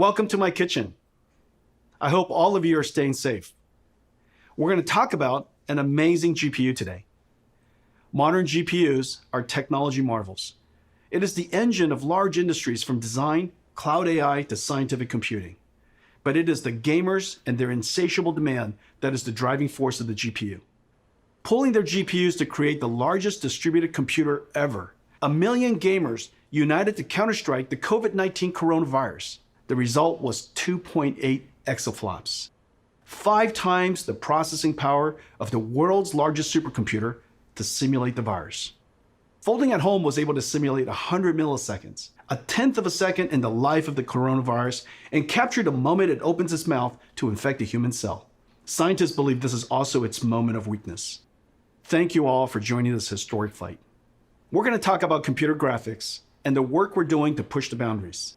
Welcome to my kitchen. I hope all of you are staying safe. We're going to talk about an amazing GPU today. Modern GPUs are technology marvels. It is the engine of large industries from design, cloud AI to scientific computing. But it is the gamers and their insatiable demand that is the driving force of the GPU. Pulling their GPUs to create the largest distributed computer ever. 1 million gamers united to counterstrike the COVID-19 coronavirus. The result was 2.8 exaflops. 5 times the processing power of the world's largest supercomputer to simulate the virus. Folding at home was able to simulate 100 milliseconds, a tenth of a second in the life of the coronavirus, and capture the moment it opens its mouth to infect a human cell. Scientists believe this is also its moment of weakness. Thank you all for joining this historic fight. We're going to talk about computer graphics and the work we're doing to push the boundaries.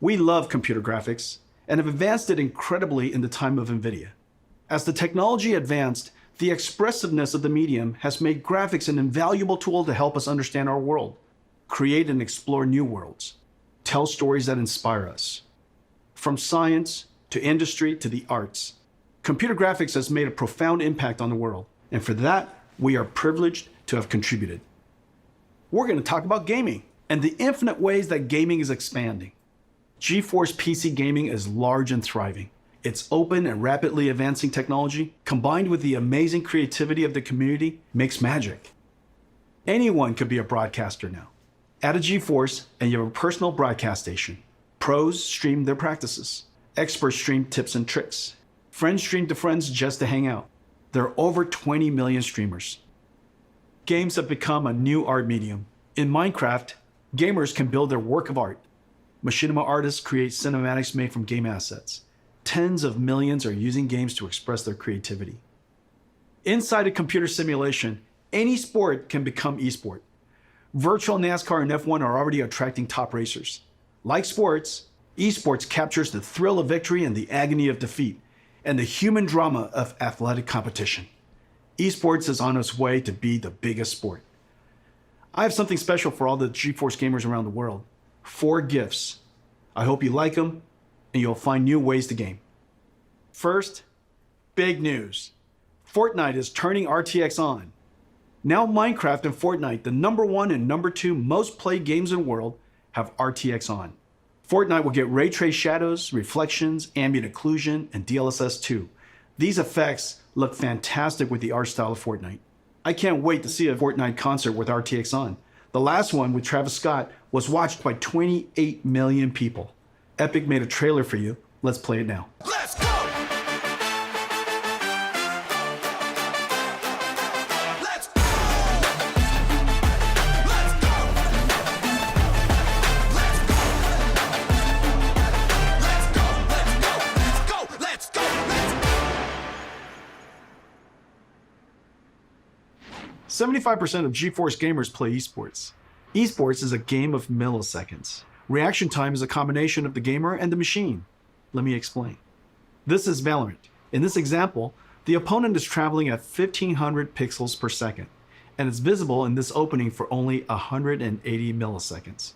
We love computer graphics and have advanced it incredibly in the time of NVIDIA. As the technology advanced, the expressiveness of the medium has made graphics an invaluable tool to help us understand our world, create and explore new worlds, tell stories that inspire us. From science to industry to the arts, computer graphics has made a profound impact on the world, and for that, we are privileged to have contributed. We're going to talk about gaming and the infinite ways that gaming is expanding. GeForce PC gaming is large and thriving. Its open and rapidly advancing technology, combined with the amazing creativity of the community, makes magic. Anyone could be a broadcaster now. Add a GeForce and you have a personal broadcast station. Pros stream their practices. Experts stream tips and tricks. Friends stream to friends just to hang out. There are over 20 million streamers. Games have become a new art medium. In Minecraft, gamers can build their work of art. Machinima artists create cinematics made from game assets. Tens of millions are using games to express their creativity. Inside a computer simulation, any sport can become esport. Virtual NASCAR and F1 are already attracting top racers. Like sports, esports captures the thrill of victory and the agony of defeat, and the human drama of athletic competition. Esports is on its way to be the biggest sport. I have something special for all the GeForce gamers around the world. 4 gifts. I hope you like them and you'll find new ways to game. First, big news. Fortnite is turning RTX on. Now Minecraft and Fortnite, the #1 and #2 most played games in the world, have RTX on. Fortnite will get ray trace shadows, reflections, ambient occlusion, and DLSS 2. These effects look fantastic with the art style of Fortnite. I can't wait to see a Fortnite concert with RTX on. The last one with Travis Scott was watched by 28 million people. Epic made a trailer for you. Let's play it now. Let's go! Let's go! Let's go! Let's go! Let's go! Let's go! Let's go! Let's go! 75% of GeForce gamers play esports. Esports is a game of milliseconds. Reaction time is a combination of the gamer and the machine. Let me explain. This is Valorant. In this example, the opponent is traveling at 1500 pixels per second, and it's visible in this opening for only 180 milliseconds.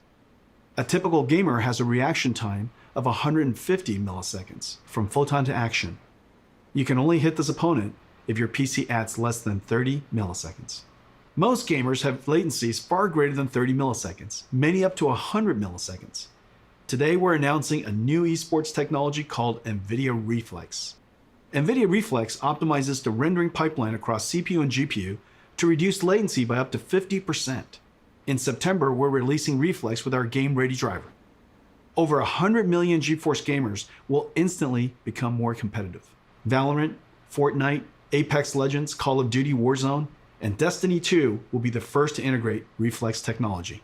A typical gamer has a reaction time of 150 milliseconds from photon to action. You can only hit this opponent if your PC adds less than 30 milliseconds. Most gamers have latencies far greater than 30 milliseconds, many up to 100 milliseconds. Today we're announcing a new esports technology called NVIDIA Reflex. NVIDIA Reflex optimizes the rendering pipeline across CPU and GPU to reduce latency by up to 50%. In September, we're releasing Reflex with our game-ready driver. Over 100 million GeForce gamers will instantly become more competitive. Valorant, Fortnite, Apex Legends, Call of Duty Warzone, and Destiny 2 will be the first to integrate Reflex technology.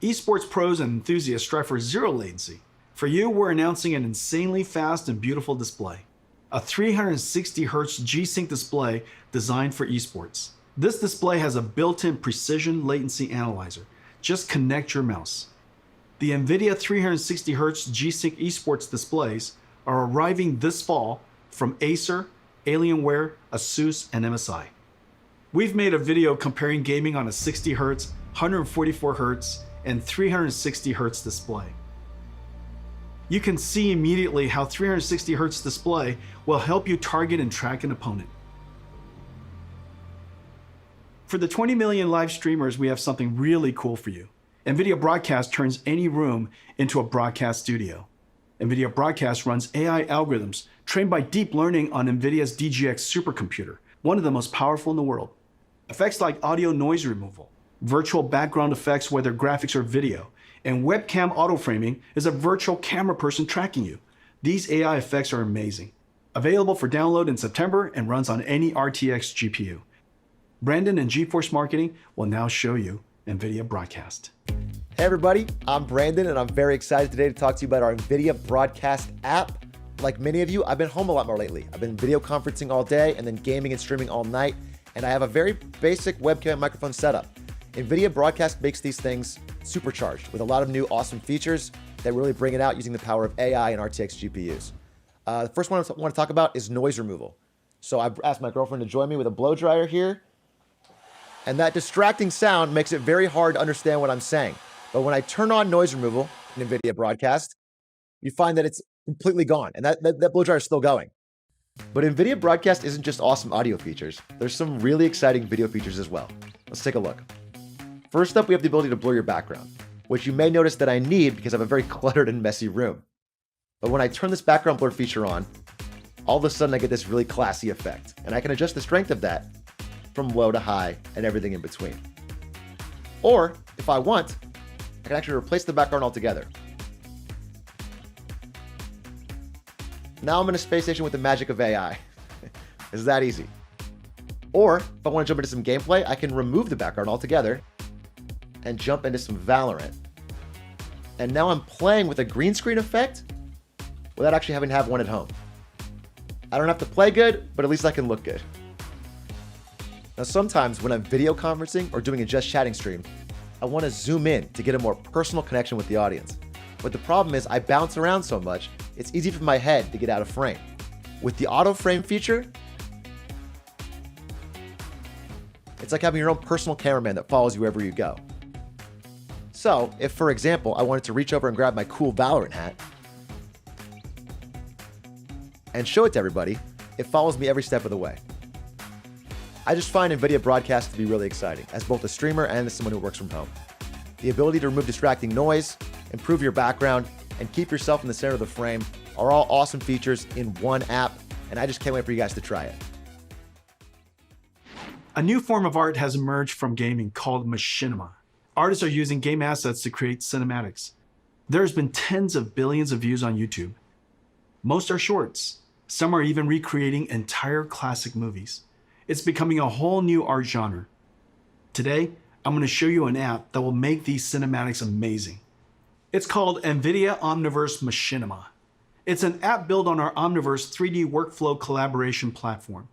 Esports pros and enthusiasts strive for zero latency. For you, we're announcing an insanely fast and beautiful display. A 360Hz G-Sync display designed for esports. This display has a built-in precision latency analyzer. Just connect your mouse. The NVIDIA 360Hz G-Sync esports displays are arriving this fall from Acer, Alienware, ASUS, and MSI. We've made a video comparing gaming on a 60Hz, 144Hz, and 360Hz display. You can see immediately how 360 Hz display will help you target and track an opponent. For the 20 million live streamers, we have something really cool for you. NVIDIA Broadcast turns any room into a broadcast studio. NVIDIA Broadcast runs AI algorithms trained by deep learning on NVIDIA's DGX supercomputer, one of the most powerful in the world. Effects like audio noise removal, virtual background effects whether graphics or video, and webcam auto-framing is a virtual camera person tracking you. These AI effects are amazing. Available for download in September and runs on any RTX GPU. Brandon and GeForce Marketing will now show you NVIDIA Broadcast. Hey everybody, I'm Brandon and I'm very excited today to talk to you about our NVIDIA Broadcast app. Like many of you, I've been home a lot more lately. I've been video conferencing all day and then gaming and streaming all night, and I have a very basic webcam microphone setup. NVIDIA Broadcast makes these things supercharged with a lot of new awesome features that really bring it out using the power of AI and RTX GPUs. The first one I want to talk about is noise removal. So I've asked my girlfriend to join me with a blow dryer here, and that distracting sound makes it very hard to understand what I'm saying. But when I turn on noise removal in NVIDIA Broadcast, you find that it's completely gone, and that blow dryer is still going. But NVIDIA Broadcast isn't just awesome audio features. There's some really exciting video features as well. Let's take a look. First up, we have the ability to blur your background, which you may notice that I need because I have a very cluttered and messy room. But when I turn this background blur feature on, all of a sudden I get this really classy effect, and I can adjust the strength of that from low to high and everything in between. Or, if I want, I can actually replace the background altogether. Now I'm in a space station with the magic of AI. It's that easy. Or, if I want to jump into some gameplay, I can remove the background altogether and jump into some Valorant. And now I'm playing with a green screen effect without actually having to have one at home. I don't have to play good, but at least I can look good. Now sometimes when I'm video conferencing or doing a just chatting stream, I want to zoom in to get a more personal connection with the audience. But the problem is I bounce around so much, it's easy for my head to get out of frame. With the auto frame feature, it's like having your own personal cameraman that follows you wherever you go. So if, for example, I wanted to reach over and grab my cool Valorant hat and show it to everybody, it follows me every step of the way. I just find NVIDIA Broadcast to be really exciting, as both a streamer and as someone who works from home. The ability to remove distracting noise, improve your background, and keep yourself in the center of the frame are all awesome features in one app, and I just can't wait for you guys to try it. A new form of art has emerged from gaming called machinima. Artists are using game assets to create cinematics. There's been tens of billions of views on YouTube. Most are shorts. Some are even recreating entire classic movies. It's becoming a whole new art genre. Today, I'm going to show you an app that will make these cinematics amazing. It's called NVIDIA Omniverse Machinima. It's an app built on our Omniverse 3D workflow collaboration platform.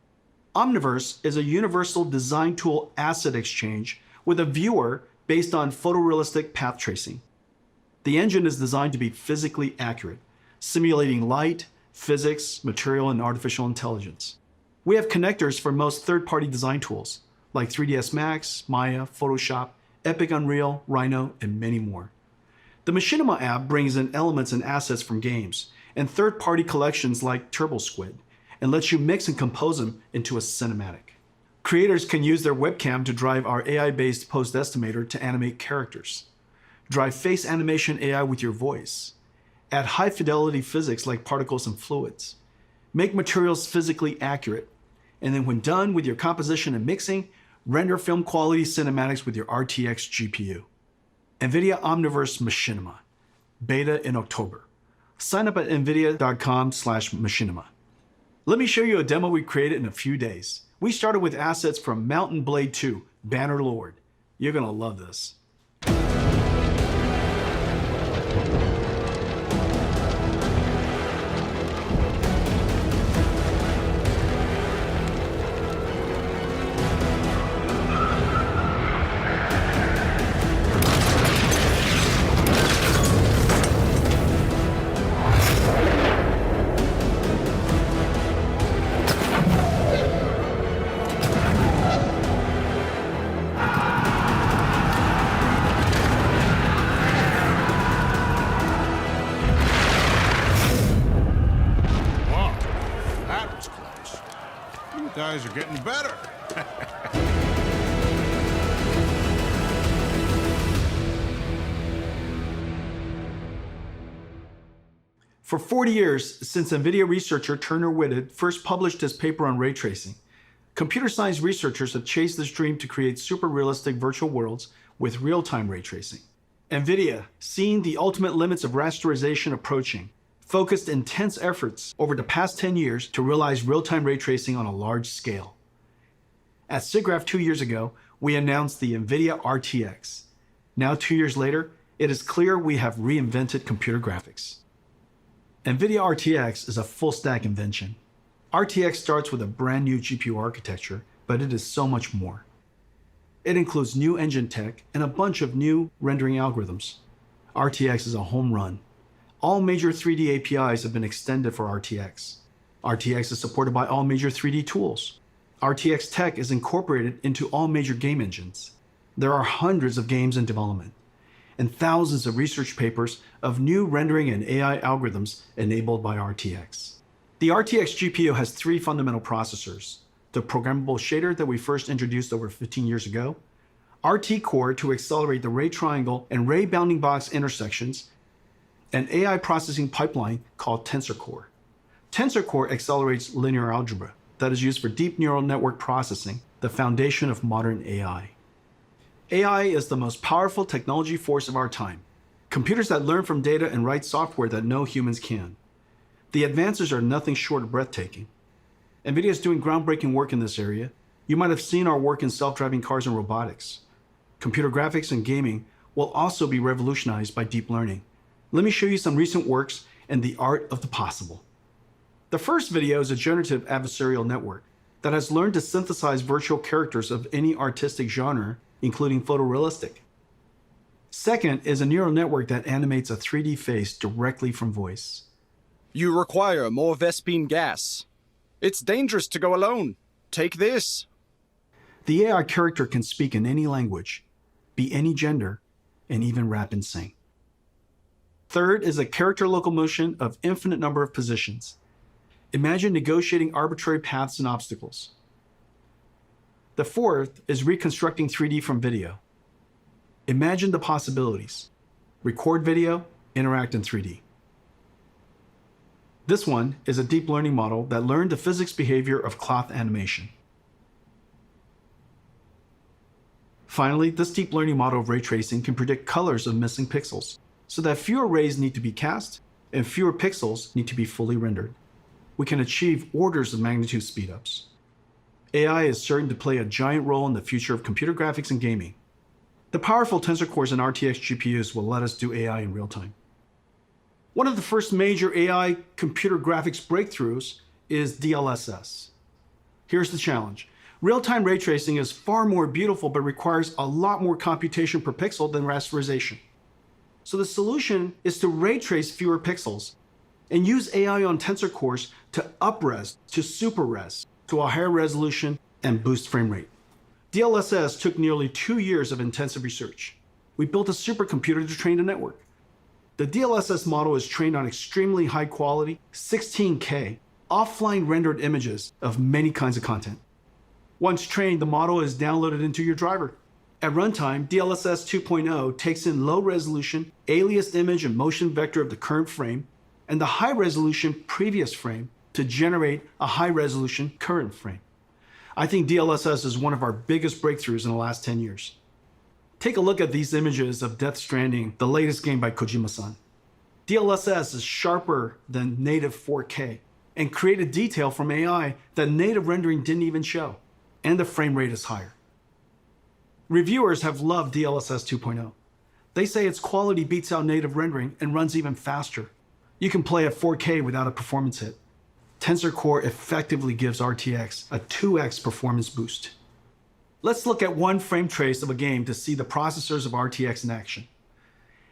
Omniverse is a universal design tool asset exchange with a viewer based on photorealistic path tracing. The engine is designed to be physically accurate, simulating light, physics, material, and artificial intelligence. We have connectors for most third-party design tools, like 3ds Max, Maya, Photoshop, Epic Unreal, Rhino, and many more. The Machinima app brings in elements and assets from games and third-party collections like TurboSquid and lets you mix and compose them into a cinematic. Creators can use their webcam to drive our AI-based post estimator to animate characters, drive face animation AI with your voice, add high-fidelity physics like particles and fluids, make materials physically accurate, and then when done with your composition and mixing, render film quality cinematics with your RTX GPU. NVIDIA Omniverse Machinima, beta in October. Sign up at nvidia.com/machinima. Let me show you a demo we created in a few days. We started with assets from Mountain Blade 2, Bannerlord. You're gonna love this. Guys are getting better. For 40 years, since NVIDIA researcher Turner Whitted first published his paper on ray tracing, computer science researchers have chased this dream to create super realistic virtual worlds with real-time ray tracing. NVIDIA, seeing the ultimate limits of rasterization approaching, focused intense efforts over the past 10 years to realize real-time ray tracing on a large scale. At SIGGRAPH 2 years ago, we announced the NVIDIA RTX. Now 2 years later, it is clear we have reinvented computer graphics. NVIDIA RTX is a full-stack invention. RTX starts with a brand new GPU architecture, but it is so much more. It includes new engine tech and a bunch of new rendering algorithms. RTX is a home run. All major 3D APIs have been extended for RTX. RTX is supported by all major 3D tools. RTX tech is incorporated into all major game engines. There are hundreds of games in development and thousands of research papers of new rendering and AI algorithms enabled by RTX. The RTX GPU has 3 fundamental processors: the programmable shader that we first introduced over 15 years ago, RT Core to accelerate the ray triangle and ray bounding box intersections, an AI processing pipeline called Tensor Core. Tensor Core accelerates linear algebra that is used for deep neural network processing, the foundation of modern AI. AI is the most powerful technology force of our time. Computers that learn from data and write software that no humans can. The advances are nothing short of breathtaking. NVIDIA is doing groundbreaking work in this area. You might have seen our work in self-driving cars and robotics. Computer graphics and gaming will also be revolutionized by deep learning. Let me show you some recent works and the art of the possible. The first video is a generative adversarial network that has learned to synthesize virtual characters of any artistic genre, including photorealistic. Second is a neural network that animates a 3D face directly from voice. You require more Vespine gas. It's dangerous to go alone. Take this. The AI character can speak in any language, be any gender, and even rap and sing. Third is a character locomotion of infinite number of positions. Imagine negotiating arbitrary paths and obstacles. The fourth is reconstructing 3D from video. Imagine the possibilities. Record video, interact in 3D. This one is a deep learning model that learned the physics behavior of cloth animation. Finally, this deep learning model of ray tracing can predict colors of missing pixels, so that fewer rays need to be cast and fewer pixels need to be fully rendered. We can achieve orders of magnitude speedups. AI is certain to play a giant role in the future of computer graphics and gaming. The powerful tensor cores and RTX GPUs will let us do AI in real time. One of the first major AI computer graphics breakthroughs is DLSS. Here's the challenge. Real-time ray tracing is far more beautiful but requires a lot more computation per pixel than rasterization. So the solution is to ray trace fewer pixels and use AI on tensor cores to up-res to super-res to a higher resolution and boost frame rate. DLSS took nearly 2 years of intensive research. We built a supercomputer to train the network. The DLSS model is trained on extremely high quality, 16K, offline rendered images of many kinds of content. Once trained, the model is downloaded into your driver. At runtime, DLSS 2.0 takes in low resolution, aliased image and motion vector of the current frame, and the high resolution previous frame to generate a high resolution current frame. I think DLSS is one of our biggest breakthroughs in the last 10 years. Take a look at these images of Death Stranding, the latest game by Kojima-san. DLSS is sharper than native 4K and created detail from AI that native rendering didn't even show, and the frame rate is higher. Reviewers have loved DLSS 2.0. They say its quality beats out native rendering and runs even faster. You can play at 4K without a performance hit. Tensor Core effectively gives RTX a 2x performance boost. Let's look at one frame trace of a game to see the processors of RTX in action.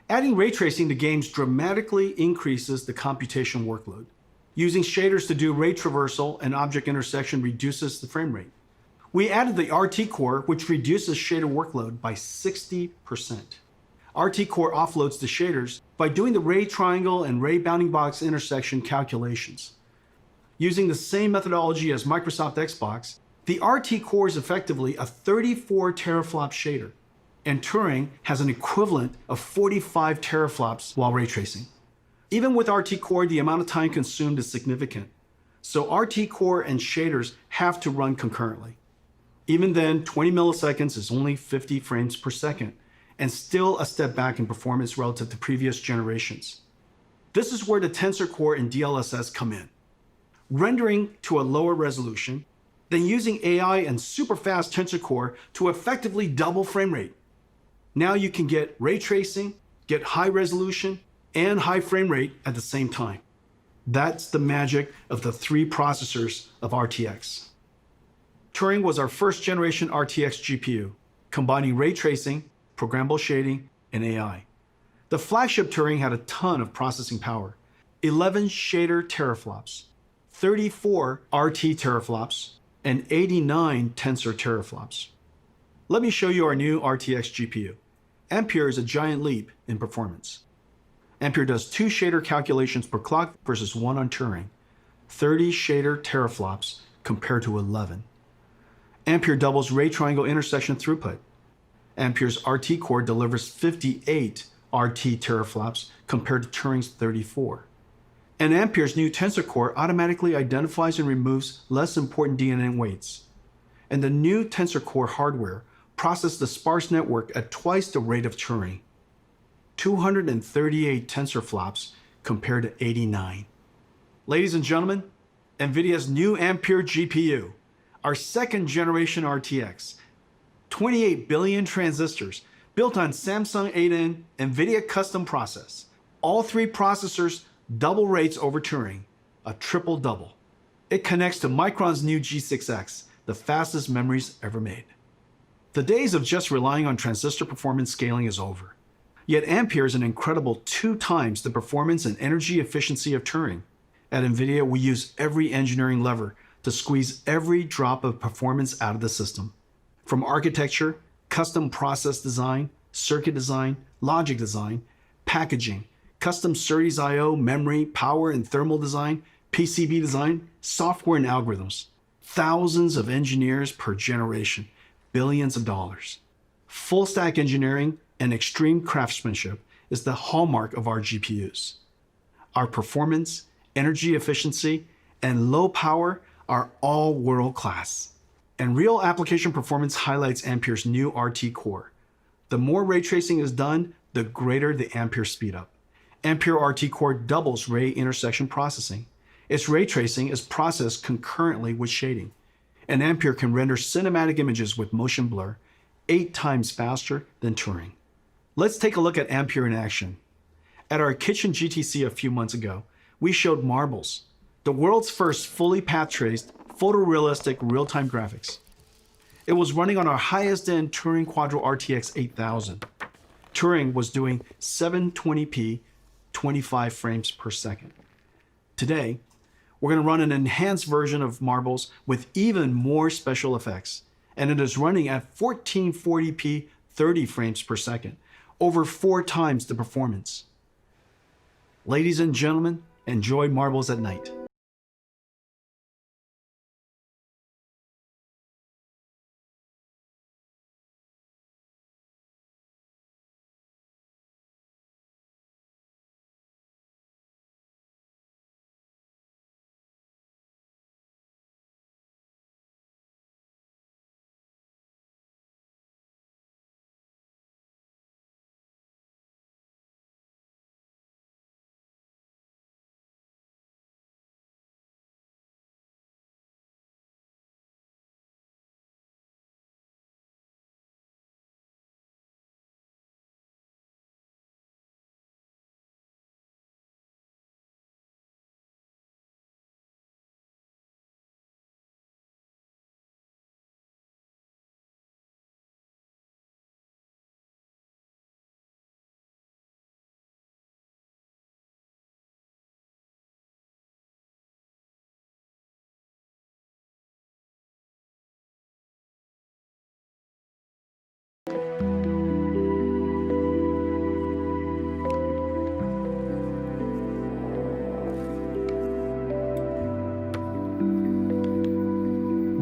Adding ray tracing to games dramatically increases the computation workload. Using shaders to do ray traversal and object intersection reduces the frame rate. We added the RT Core, which reduces shader workload by 60%. RT Core offloads the shaders by doing the ray triangle and ray bounding box intersection calculations. Using the same methodology as Microsoft Xbox, the RT Core is effectively a 34 teraflop shader, and Turing has an equivalent of 45 teraflops while ray tracing. Even with RT Core, the amount of time consumed is significant, so RT Core and shaders have to run concurrently. Even then, 20 milliseconds is only 50 frames per second, and still a step back in performance relative to previous generations. This is where the Tensor Core and DLSS come in. Rendering to a lower resolution, then using AI and super fast Tensor Core to effectively double frame rate. Now you can get ray tracing, get high resolution, and high frame rate at the same time. That's the magic of the three processors of RTX. Turing was our first generation RTX GPU, combining ray tracing, programmable shading, and AI. The flagship Turing had a ton of processing power, 11 shader teraflops, 34 RT teraflops, and 89 tensor teraflops. Let me show you our new RTX GPU. Ampere is a giant leap in performance. Ampere does 2 shader calculations per clock versus 1 on Turing, 30 shader teraflops compared to 11. Ampere doubles ray triangle intersection throughput. Ampere's RT Core delivers 58 RT teraflops compared to Turing's 34. And Ampere's new Tensor Core automatically identifies and removes less important DNA weights. And the new Tensor Core hardware processes the sparse network at twice the rate of Turing. 238 tensor flops compared to 89. Ladies and gentlemen, NVIDIA's new Ampere GPU, our second generation RTX, 28 billion transistors built on Samsung 8N NVIDIA custom process. All 3 processors double rates over Turing, a triple double. It connects to Micron's new G6X, the fastest memories ever made. The days of just relying on transistor performance scaling is over. Yet Ampere is an incredible 2 times the performance and energy efficiency of Turing. At NVIDIA, we use every engineering lever to squeeze every drop of performance out of the system. From architecture, custom process design, circuit design, logic design, packaging, custom SerDes I/O, memory, power and thermal design, PCB design, software and algorithms. Thousands of engineers per generation, billions of dollars. Full stack engineering and extreme craftsmanship is the hallmark of our GPUs. Our performance, energy efficiency, and low power are all world class. And real application performance highlights Ampere's new RT Core. The more ray tracing is done, the greater the Ampere speedup. Ampere RT Core doubles ray intersection processing. Its ray tracing is processed concurrently with shading. And Ampere can render cinematic images with motion blur 8 times faster than Turing. Let's take a look at Ampere in action. At our kitchen GTC a few months ago, we showed Marbles, the world's first fully path-traced, photorealistic real-time graphics. It was running on our highest-end Turing Quadro RTX 8000. Turing was doing 720p, 25 frames per second. Today, we're going to run an enhanced version of Marbles with even more special effects, and it is running at 1440p, 30 frames per second, over 4 times the performance. Ladies and gentlemen, enjoy Marbles at night.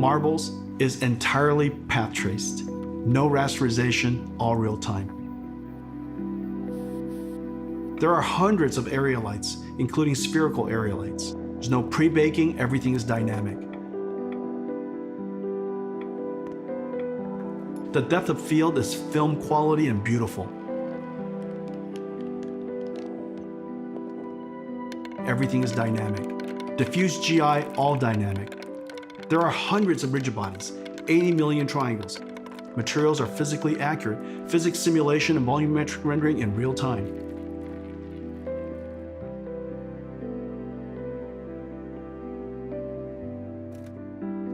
Marbles is entirely path traced. No rasterization, all real time. There are hundreds of area lights, including spherical area lights. There's no pre-baking, everything is dynamic. The depth of field is film quality and beautiful. Everything is dynamic. Diffuse GI, all dynamic. There are hundreds of rigid bodies, 80 million triangles. Materials are physically accurate, physics simulation and volumetric rendering in real time.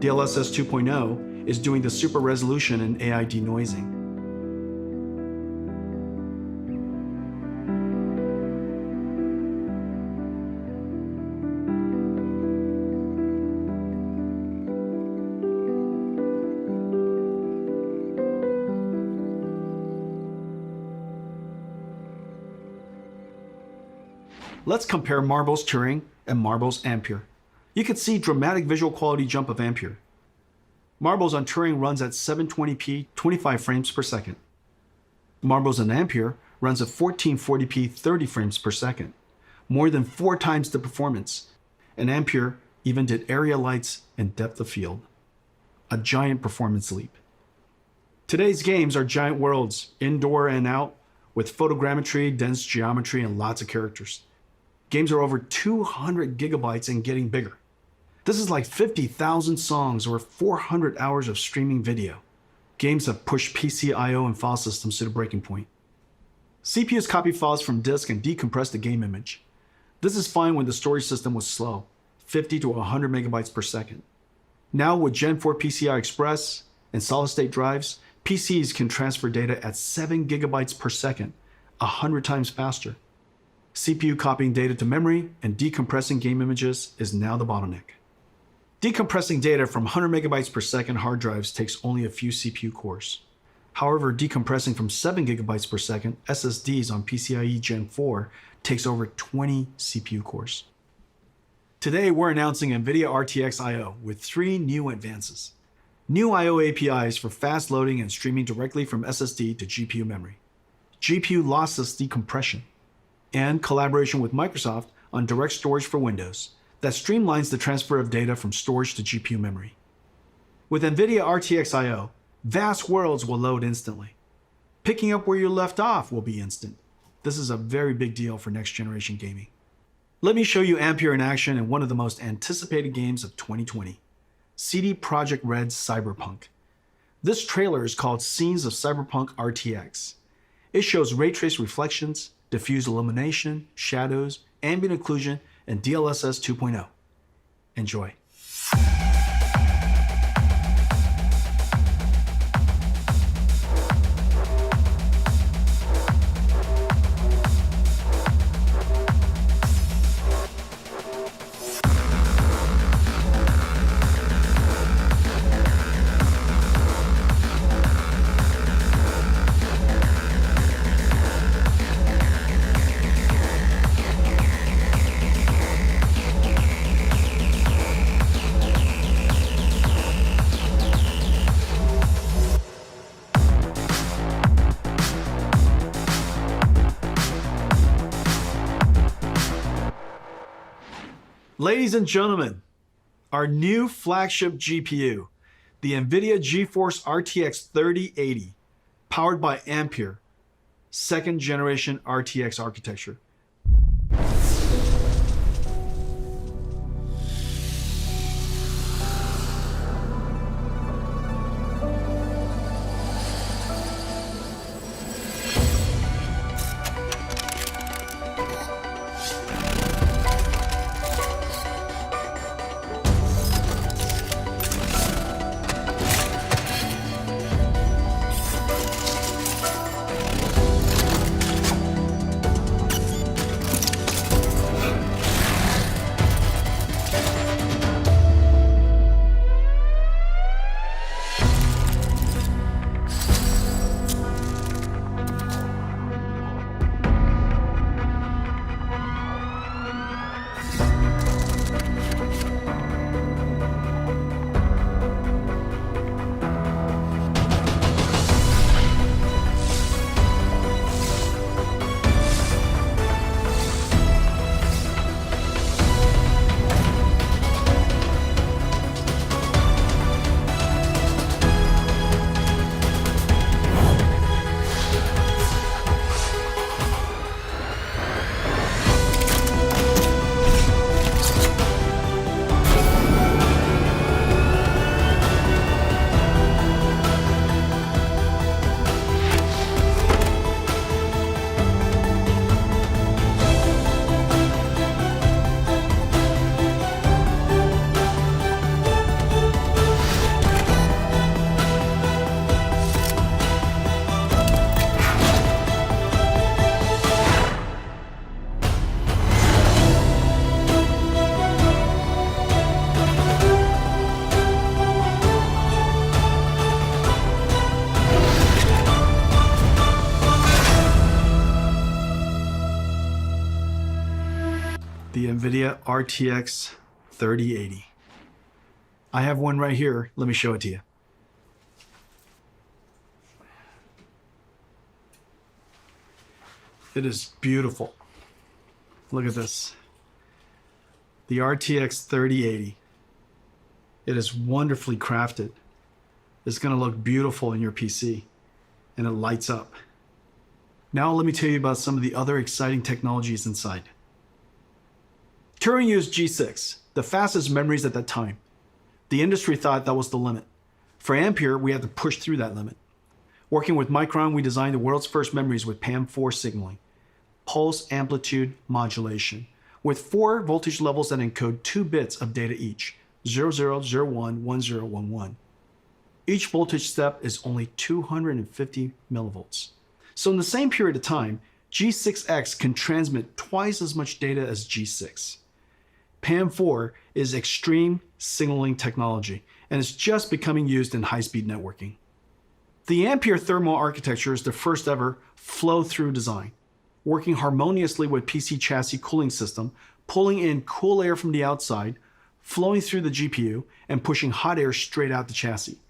DLSS 2.0 is doing the super resolution and AI denoising. Let's compare Marbles Turing and Marbles Ampere. You can see dramatic visual quality jump of Ampere. Marbles on Turing runs at 720p 25 frames per second. Marbles on Ampere runs at 1440p 30 frames per second, more than 4 times the performance. And Ampere even did area lights and depth of field. A giant performance leap. Today's games are giant worlds, indoor and out, with photogrammetry, dense geometry, and lots of characters. Games are over 200 gigabytes and getting bigger. This is like 50,000 songs or 400 hours of streaming video. Games have pushed PC I/O and file systems to the breaking point. CPUs copy files from disk and decompress the game image. This is fine when the storage system was slow, 50 to 100 megabytes per second. Now with Gen 4 PCI Express and solid-state drives, PCs can transfer data at 7 gigabytes per second, 100 times faster. CPU copying data to memory and decompressing game images is now the bottleneck. Decompressing data from 100 megabytes per second hard drives takes only a few CPU cores. However, decompressing from 7 gigabytes per second SSDs on PCIe Gen 4 takes over 20 CPU cores. Today, we're announcing NVIDIA RTX I/O with 3 new advances. New I/O APIs for fast loading and streaming directly from SSD to GPU memory. GPU lossless decompression. And collaboration with Microsoft on direct storage for Windows that streamlines the transfer of data from storage to GPU memory. With NVIDIA RTX I/O, vast worlds will load instantly. Picking up where you left off will be instant. This is a very big deal for next generation gaming. Let me show you Ampere in action in one of the most anticipated games of 2020, CD Projekt Red's Cyberpunk. This trailer is called Scenes of Cyberpunk RTX. It shows ray trace reflections, diffuse illumination, shadows, ambient occlusion, and DLSS 2.0. Enjoy. Ladies and gentlemen, our new flagship GPU, the NVIDIA GeForce RTX 3080, powered by Ampere, 2nd generation RTX architecture. NVIDIA RTX 3080. I have one right here. Let me show it to you. It is beautiful. Look at this. The RTX 3080. It is wonderfully crafted. It's going to look beautiful in your PC, and it lights up. Now let me tell you about some of the other exciting technologies inside. Turing used G6, the fastest memories at that time. The industry thought that was the limit. For Ampere, we had to push through that limit. Working with Micron, we designed the world's first memories with PAM4 signaling, pulse amplitude modulation, with 4 voltage levels that encode 2 bits of data each, 0001, 1011. Each voltage step is only 250 millivolts. So in the same period of time, G6X can transmit twice as much data as G6. PAM4 is extreme signaling technology and is just becoming used in high-speed networking. The Ampere thermal architecture is the first ever flow-through design, working harmoniously with PC chassis cooling system, pulling in cool air from the outside, flowing through the GPU, and pushing hot air straight out the chassis.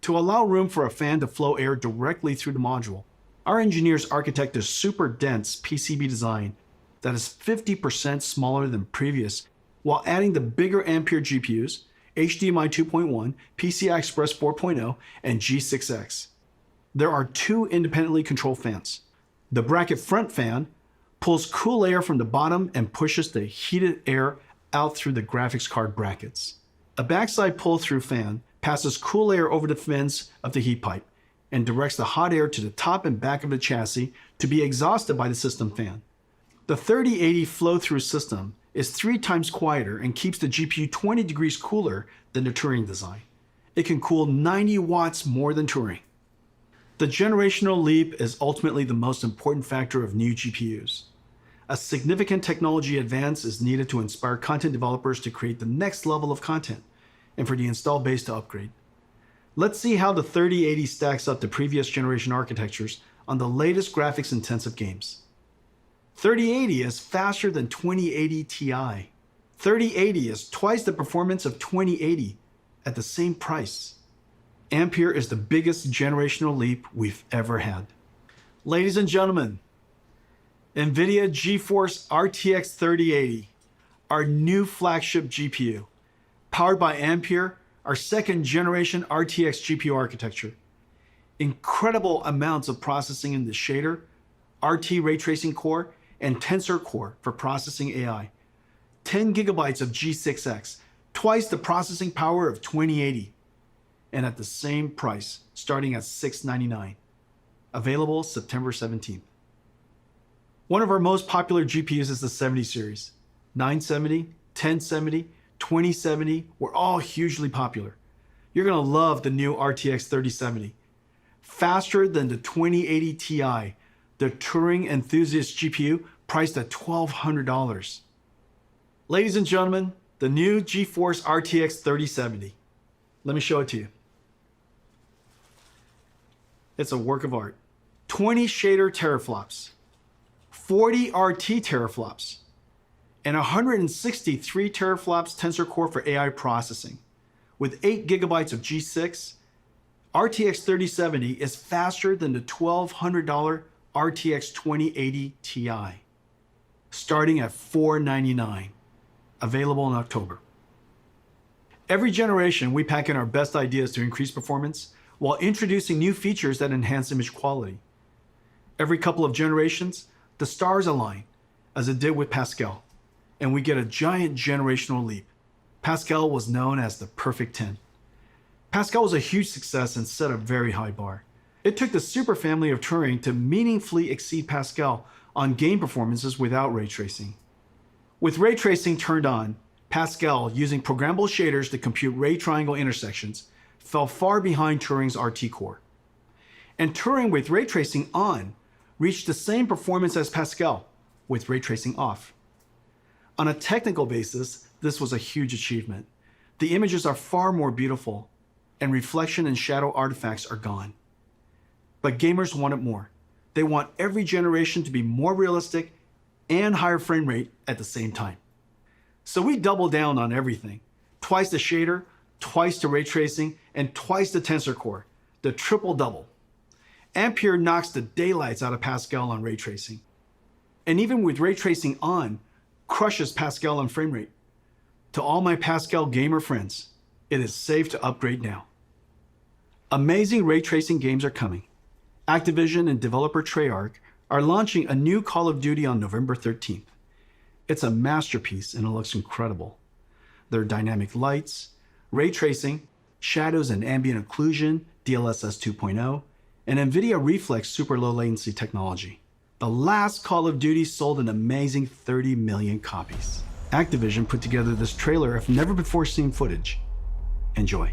To allow room for a fan to flow air directly through the module, our engineers architect a super dense PCB design that is 50% smaller than previous, while adding the bigger Ampere GPUs, HDMI 2.1, PCI Express 4.0, and G6X. There are 2 independently controlled fans. The bracket front fan pulls cool air from the bottom and pushes the heated air out through the graphics card brackets. A backside pull-through fan passes cool air over the fins of the heat pipe and directs the hot air to the top and back of the chassis to be exhausted by the system fan. The 3080 flow-through system is 3 times quieter and keeps the GPU 20 degrees cooler than the Turing design. It can cool 90 watts more than Turing. The generational leap is ultimately the most important factor of new GPUs. A significant technology advance is needed to inspire content developers to create the next level of content and for the install base to upgrade. Let's see how the 3080 stacks up to previous generation architectures on the latest graphics-intensive games. 3080 is faster than 2080 Ti. 3080 is twice the performance of 2080 at the same price. Ampere is the biggest generational leap we've ever had. Ladies and gentlemen, NVIDIA GeForce RTX 3080, our new flagship GPU, powered by Ampere, our 2nd generation RTX GPU architecture. Incredible amounts of processing in the shader, RT ray tracing core, and tensor core for processing AI. 10 gigabytes of G6X, twice the processing power of 2080, and at the same price, starting at $699. Available September 17th. One of our most popular GPUs is the 70 series. 970, 1070, 2070 were all hugely popular. You're gonna love the new RTX 3070. Faster than the 2080 Ti, the Turing enthusiast GPU priced at $1,200. Ladies and gentlemen, the new GeForce RTX 3070. Let me show it to you. It's a work of art. 20 shader teraflops, 40 RT teraflops, and 163 teraflops tensor core for AI processing. With 8 gigabytes of G6, RTX 3070 is faster than the $1,200 RTX 2080 Ti, starting at $499, available in October. Every generation, we pack in our best ideas to increase performance while introducing new features that enhance image quality. Every couple of generations, the stars align, as it did with Pascal, and we get a giant generational leap. Pascal was known as the perfect 10. Pascal was a huge success and set a very high bar. It took the super family of Turing to meaningfully exceed Pascal on game performances without ray tracing. With ray tracing turned on, Pascal, using programmable shaders to compute ray triangle intersections, fell far behind Turing's RT core. And Turing with ray tracing on reached the same performance as Pascal with ray tracing off. On a technical basis, this was a huge achievement. The images are far more beautiful, and reflection and shadow artifacts are gone. But gamers wanted more. They want every generation to be more realistic and higher frame rate at the same time. So we double down on everything. Twice the shader, twice the ray tracing, and twice the tensor core. The triple double. Ampere knocks the daylights out of Pascal on ray tracing. And even with ray tracing on, crushes Pascal on frame rate. To all my Pascal gamer friends, it is safe to upgrade now. Amazing ray tracing games are coming. Activision and developer Treyarch are launching a new Call of Duty on November 13th. It's a masterpiece and it looks incredible. There are dynamic lights, ray tracing, shadows and ambient occlusion, DLSS 2.0, and NVIDIA Reflex super low latency technology. The last Call of Duty sold an amazing 30 million copies. Activision put together this trailer of never before seen footage. Enjoy.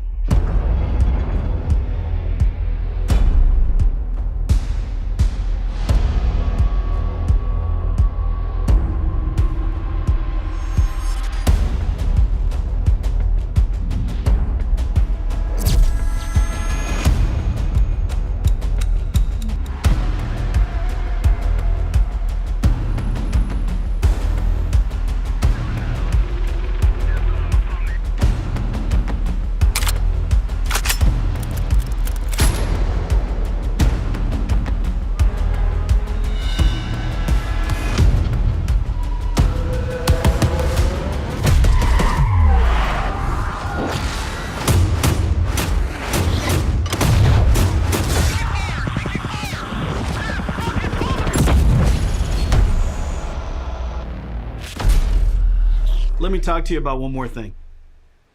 Let me talk to you about one more thing.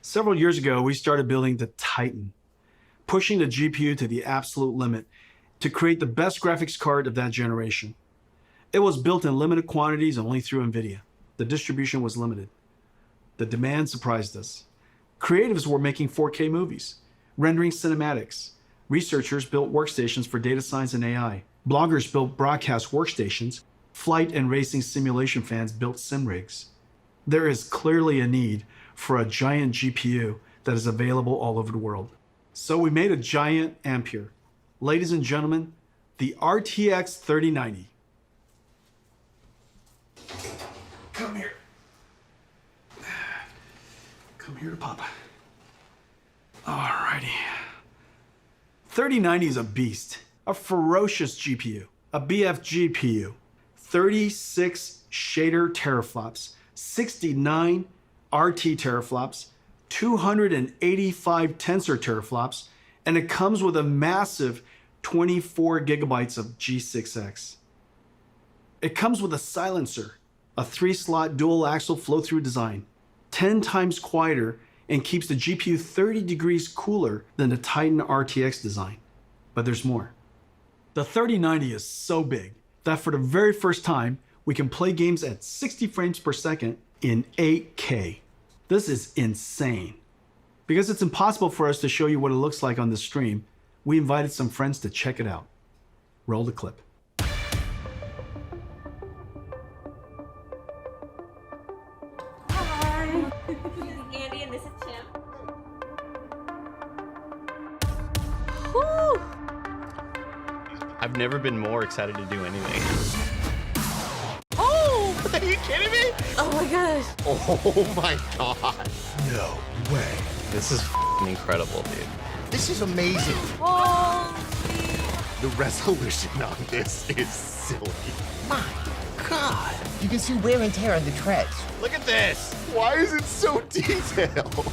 Several years ago, we started building the Titan, pushing the GPU to the absolute limit to create the best graphics card of that generation. It was built in limited quantities only through NVIDIA. The distribution was limited. The demand surprised us. Creatives were making 4K movies, rendering cinematics. Researchers built workstations for data science and AI. Bloggers built broadcast workstations. Flight and racing simulation fans built sim rigs. There is clearly a need for a giant GPU that is available all over the world. So we made a giant Ampere. Ladies and gentlemen, the RTX 3090. Come here. Come here to Papa. Alrighty. 3090 is a beast, a ferocious GPU, a BF GPU, 36 shader teraflops, 69 RT teraflops, 285 tensor teraflops, and it comes with a massive 24 gigabytes of G6X. It comes with a silencer, a 3-slot dual axle flow-through design, 10 times quieter, and keeps the GPU 30 degrees cooler than the Titan RTX design. But there's more. The 3090 is so big that for the very first time, we can play games at 60 frames per second in 8K. This is insane. Because it's impossible for us to show you what it looks like on the stream, we invited some friends to check it out. Roll the clip. Hi. This is Andy and this is Tim. Woo! I've never been more excited to do anything. Oh! Are you kidding me? Oh my gosh. Oh my god. No way. This is f***ing incredible, dude. This is amazing. Oh, The resolution on this is silly. My god. You can see wear and tear on the treads. Look at this. Why is it so detailed?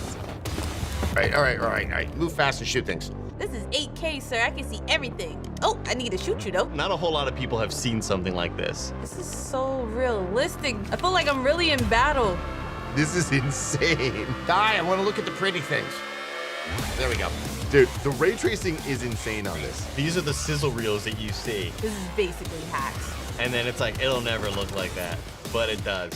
All right. Move fast and shoot things. this is 8K, sir. I can see everything. Oh, I need to shoot you, though. Not a whole lot of people have seen something like this. This is so realistic. I feel like I'm really in battle. This is insane. I want to look at the pretty things. There we go. Dude, the ray tracing is insane on this. These are the sizzle reels that you see. This is basically hacks. And then it's like, it'll never look like that. But it does.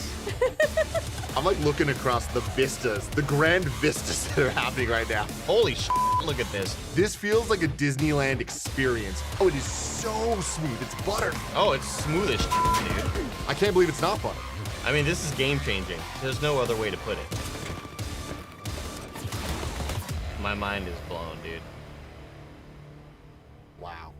I'm like looking across the vistas, the grand vistas that are happening right now. Holy shit, look at this. This feels like a Disneyland experience. Oh, it is so smooth. It's butter. Oh, it's smooth as shit, dude. I can't believe it's not butter. I mean, this is game changing. There's no other way to put it. My mind is blown, dude. Wow.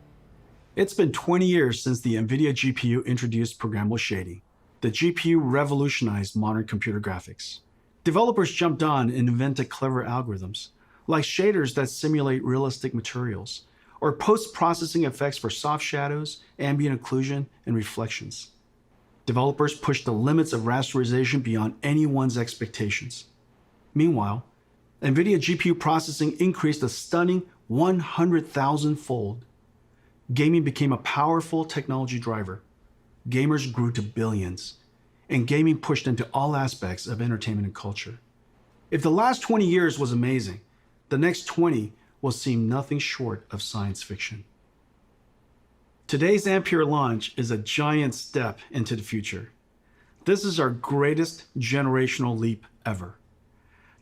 It's been 20 years since the NVIDIA GPU introduced programmable shading. The GPU revolutionized modern computer graphics. Developers jumped on and invented clever algorithms, like shaders that simulate realistic materials, or post-processing effects for soft shadows, ambient occlusion, and reflections. Developers pushed the limits of rasterization beyond anyone's expectations. Meanwhile, NVIDIA GPU processing increased a stunning 100,000-fold. Gaming became a powerful technology driver. Gamers grew to billions, and gaming pushed into all aspects of entertainment and culture. If the last 20 years was amazing, the next 20 will seem nothing short of science fiction. Today's Ampere launch is a giant step into the future. This is our greatest generational leap ever.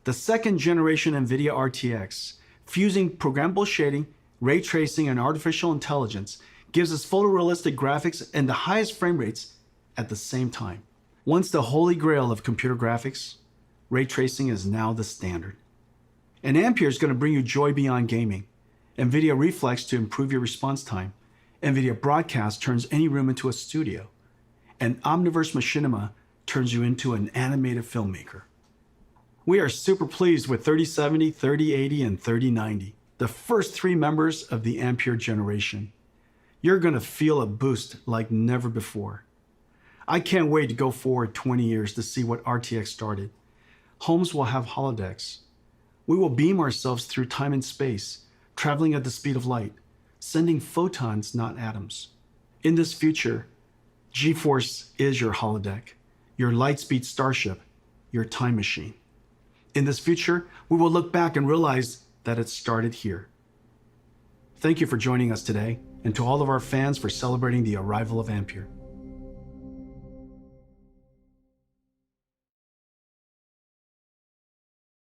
The second generation NVIDIA RTX, fusing programmable shading, ray tracing, and artificial intelligence, gives us photorealistic graphics and the highest frame rates at the same time. Once the holy grail of computer graphics, ray tracing is now the standard. And Ampere is going to bring you joy beyond gaming. NVIDIA Reflex to improve your response time. NVIDIA Broadcast turns any room into a studio. And Omniverse Machinima turns you into an animated filmmaker. We are super pleased with 3070, 3080, and 3090, the first 3 members of the Ampere generation. You're going to feel a boost like never before. I can't wait to go forward 20 years to see what RTX started. Homes will have holodecks. We will beam ourselves through time and space, traveling at the speed of light, sending photons, not atoms. In this future, GeForce is your holodeck, your lightspeed starship, your time machine. In this future, we will look back and realize that it started here. Thank you for joining us today, and to all of our fans for celebrating the arrival of Ampere.